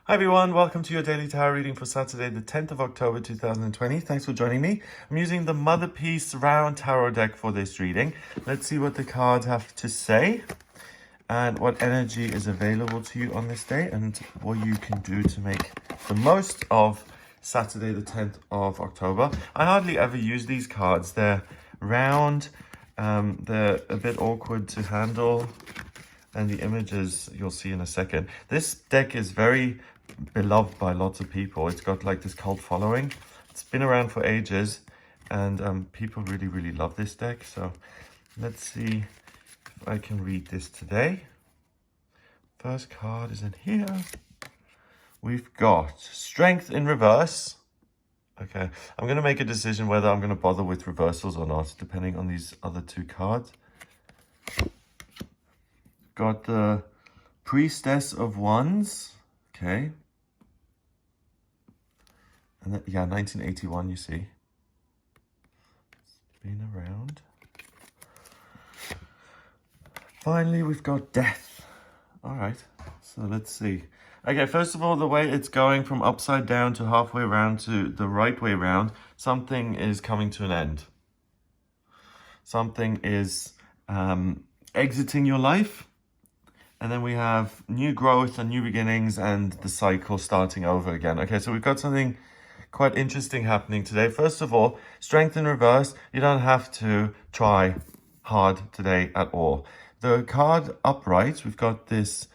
Hi everyone, welcome to your daily tarot reading for Saturday, the 10th of October 2020. Thanks for joining me. I'm using the Mother Peace Round Tarot deck for this reading. Let's see what the cards have to say and what energy is available to you on this day and what you can do to make the most of Saturday, the 10th of October. I hardly ever use these cards. They're round, they're a bit awkward to handle, and the images you'll see in a second. This deck is very beloved by lots of people. It's got like this cult following. It's been around for ages, and people really love this deck. So let's see if I can read this today. First card is in here. We've got Strength in reverse. Okay, I'm going to make a decision whether I'm going to bother with reversals or not, depending on these other two cards. Got the Priestess of Wands. Okay. And that, yeah, 1981, you see. It's been around. Finally, we've got Death. All right, so let's see. Okay, first of all, the way it's going from upside down to halfway around to the right way around, something is coming to an end. Something is exiting your life. And then we have new growth and new beginnings and the cycle starting over again. Okay, so we've got something quite interesting happening today. First of all, Strength in reverse. You don't have to try hard today at all. The card upright, we've got this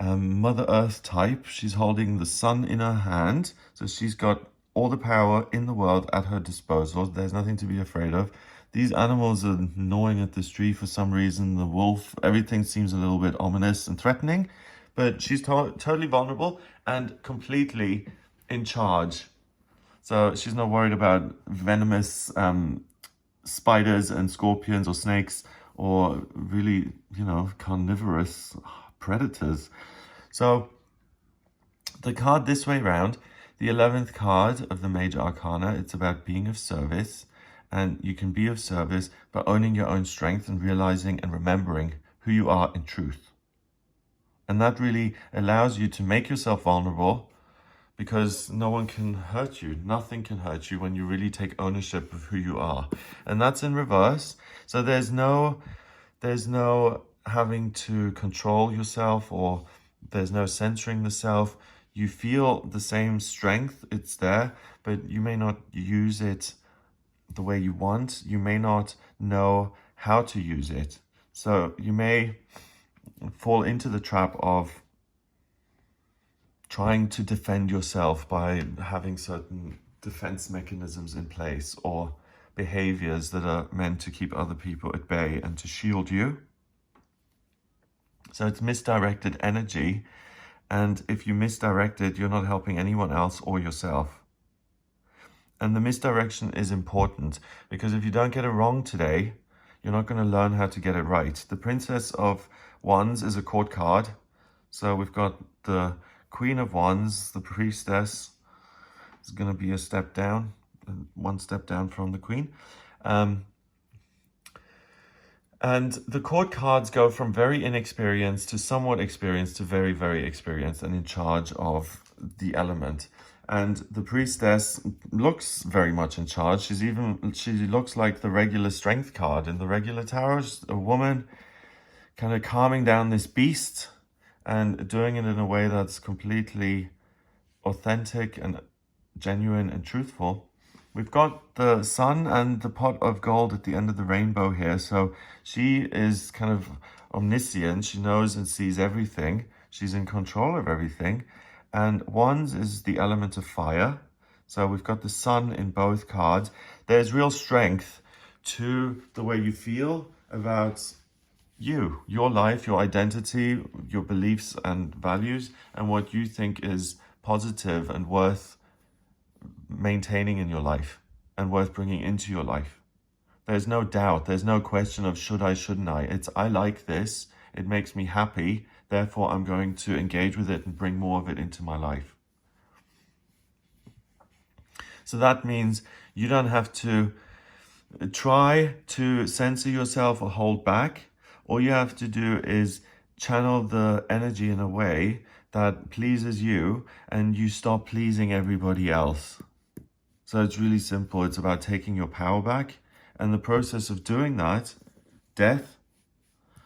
Mother Earth type. She's holding the sun in her hand. So she's got all the power in the world at her disposal. There's nothing to be afraid of. These animals are gnawing at this tree for some reason. The wolf, everything seems a little bit ominous and threatening. But she's totally vulnerable and completely in charge. So she's not worried about venomous spiders and scorpions or snakes or really, carnivorous predators. So the card this way round, the 11th card of the Major Arcana, it's about being of service. And you can be of service by owning your own strength and realizing and remembering who you are in truth. And that really allows you to make yourself vulnerable because no one can hurt you. Nothing can hurt you when you really take ownership of who you are. And that's in reverse. So there's no having to control yourself, or there's no censoring the self. You feel the same strength, it's there, but you may not use it the way you want. You may not know how to use it. So you may fall into the trap of trying to defend yourself by having certain defense mechanisms in place or behaviors that are meant to keep other people at bay and to shield you. So it's misdirected energy. And if you misdirect it, you're not helping anyone else or yourself. And the misdirection is important because if you don't get it wrong today, you're not going to learn how to get it right. The Princess of Wands is a court card. So we've got the Queen of Wands, the Priestess is going to be a step down, one step down from the Queen. And the court cards go from very inexperienced to somewhat experienced to very experienced and in charge of the element. And the Priestess looks very much in charge. She looks like the regular Strength card in the regular tarot. A woman kind of calming down this beast and doing it in a way that's completely authentic and genuine and truthful. We've got the sun and the pot of gold at the end of the rainbow here. So she is kind of omniscient. She knows and sees everything. She's in control of everything. And Wands is the element of fire. So we've got the sun in both cards. There's real strength to the way you feel about you, your life, your identity, your beliefs and values, and what you think is positive and worth maintaining in your life and worth bringing into your life. There's no doubt. There's no question of should I, shouldn't I. It's I like this. It makes me happy. Therefore, I'm going to engage with it and bring more of it into my life. So that means you don't have to try to censor yourself or hold back. All you have to do is channel the energy in a way that pleases you and you stop pleasing everybody else. So it's really simple. It's about taking your power back, and the process of doing that, death.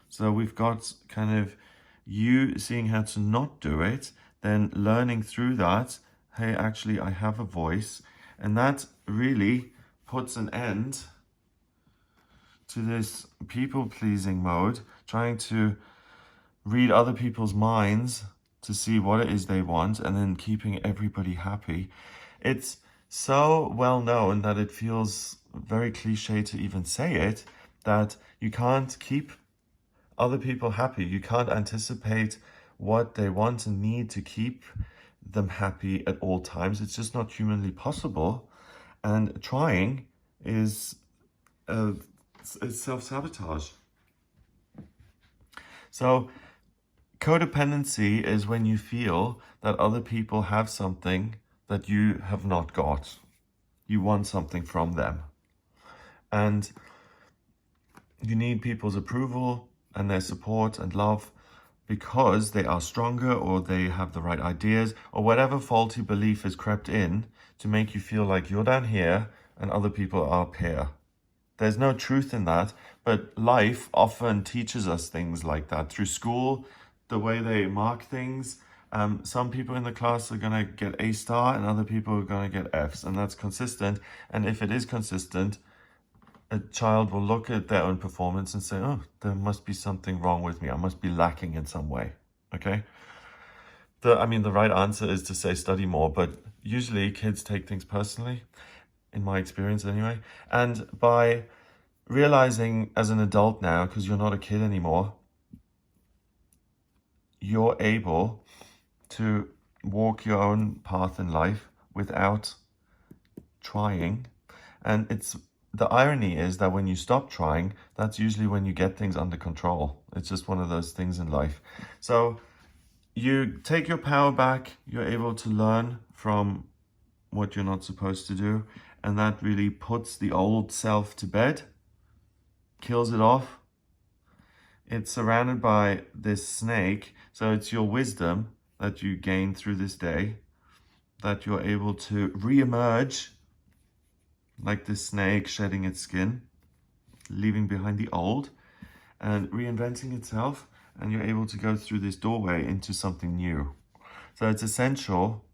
So we've got kind of you seeing how to not do it, then learning through that, hey, actually I have a voice, and that really puts an end to this people-pleasing mode, trying to read other people's minds to see what it is they want and then keeping everybody happy. It's so well known that it feels very cliche to even say it, that you can't keep other people happy. You can't anticipate what they want and need to keep them happy at all times. It's just not humanly possible. And trying is self-sabotage. So codependency is when you feel that other people have something that you have not got. You want something from them. And you need people's approval and their support and love because they are stronger or they have the right ideas or whatever faulty belief has crept in to make you feel like you're down here and other people are up here. There's no truth in that, but life often teaches us things like that. Through school, the way they mark things, some people in the class are going to get A star and other people are going to get Fs, and that's consistent. And if it is consistent, a child will look at their own performance and say, oh, there must be something wrong with me. I must be lacking in some way, okay? The right answer is to say study more, but usually kids take things personally, in my experience anyway. And by realizing as an adult now, because you're not a kid anymore, you're able to walk your own path in life without trying. And the irony is that when you stop trying, that's usually when you get things under control. It's just one of those things in life. So you take your power back, you're able to learn from what you're not supposed to do, and that really puts the old self to bed, kills it off. It's surrounded by this snake, so it's your wisdom that you gain through this day, that you're able to re-emerge like this snake shedding its skin, leaving behind the old and reinventing itself, and you're able to go through this doorway into something new. So it's essential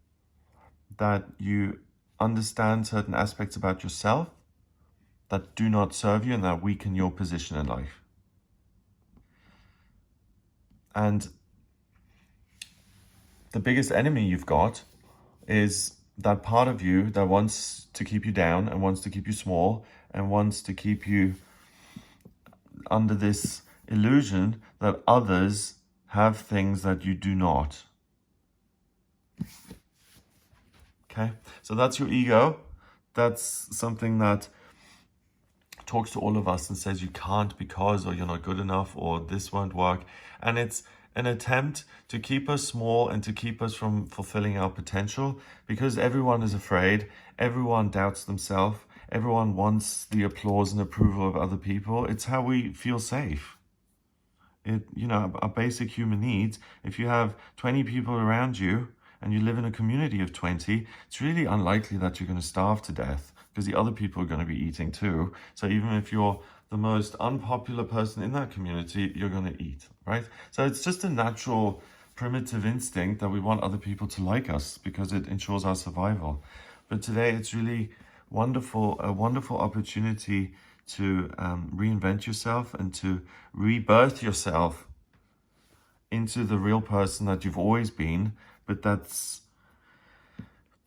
that you understand certain aspects about yourself that do not serve you and that weaken your position in life. And the biggest enemy you've got is that part of you that wants to keep you down and wants to keep you small and wants to keep you under this illusion that others have things that you do not. Okay, so that's your ego. That's something that talks to all of us and says you can't because, or you're not good enough, or this won't work. And it's an attempt to keep us small and to keep us from fulfilling our potential, because everyone is afraid, everyone doubts themselves, everyone wants the applause and approval of other people. It's how we feel safe. Our basic human needs. If you have 20 people around you and you live in a community of 20, it's really unlikely that you're going to starve to death because the other people are going to be eating too. So even if you're the most unpopular person in that community, you're going to eat, right? So it's just a natural primitive instinct that we want other people to like us because it ensures our survival. But today it's really a wonderful opportunity to reinvent yourself and to rebirth yourself into the real person that you've always been, but that's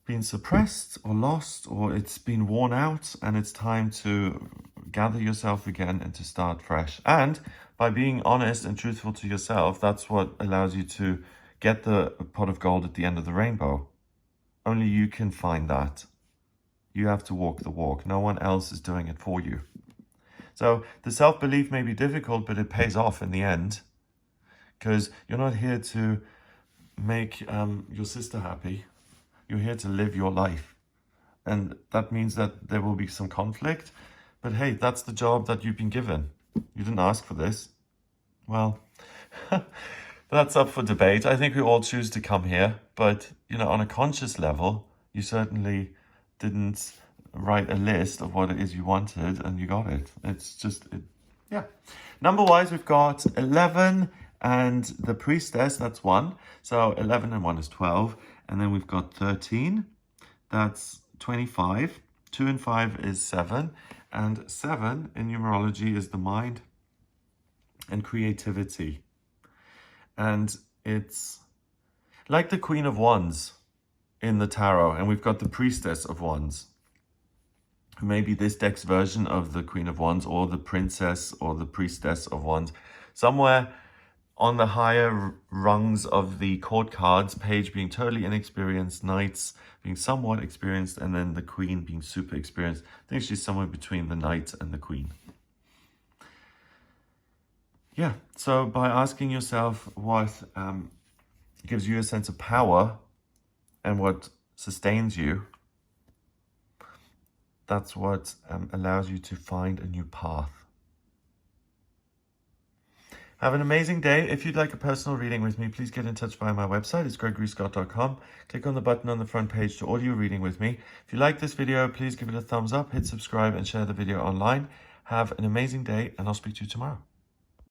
been suppressed or lost, or it's been worn out, and it's time to gather yourself again and to start fresh. And by being honest and truthful to yourself, that's what allows you to get the pot of gold at the end of the rainbow. Only you can find that. You have to walk the walk. No one else is doing it for you. So the self-belief may be difficult, but it pays off in the end, because you're not here to make your sister happy. You're here to live your life. And that means that there will be some conflict. But hey, that's the job that you've been given. You didn't ask for this. Well, But that's up for debate. I think we all choose to come here, but you know, on a conscious level, you certainly didn't write a list of what it is you wanted and you got it. It's just, yeah. Number wise, we've got 11 and the priestess, that's 1. So 11 and 1 is 12. And then we've got 13, that's 25. 2 and 5 is 7. And 7 in numerology is the mind and creativity. And it's like the Queen of Wands in the tarot. And we've got the Priestess of Wands. Maybe this deck's version of the Queen of Wands, or the Princess, or the Priestess of Wands. Somewhere on the higher rungs of the court cards, Page being totally inexperienced, Knights being somewhat experienced, and then the Queen being super experienced. I think she's somewhere between the Knight and the Queen. Yeah, so by asking yourself what gives you a sense of power and what sustains you, that's what allows you to find a new path. Have an amazing day. If you'd like a personal reading with me, please get in touch via my website. It's gregoryscott.com. Click on the button on the front page to audio reading with me. If you like this video, please give it a thumbs up, hit subscribe, and share the video online. Have an amazing day, and I'll speak to you tomorrow.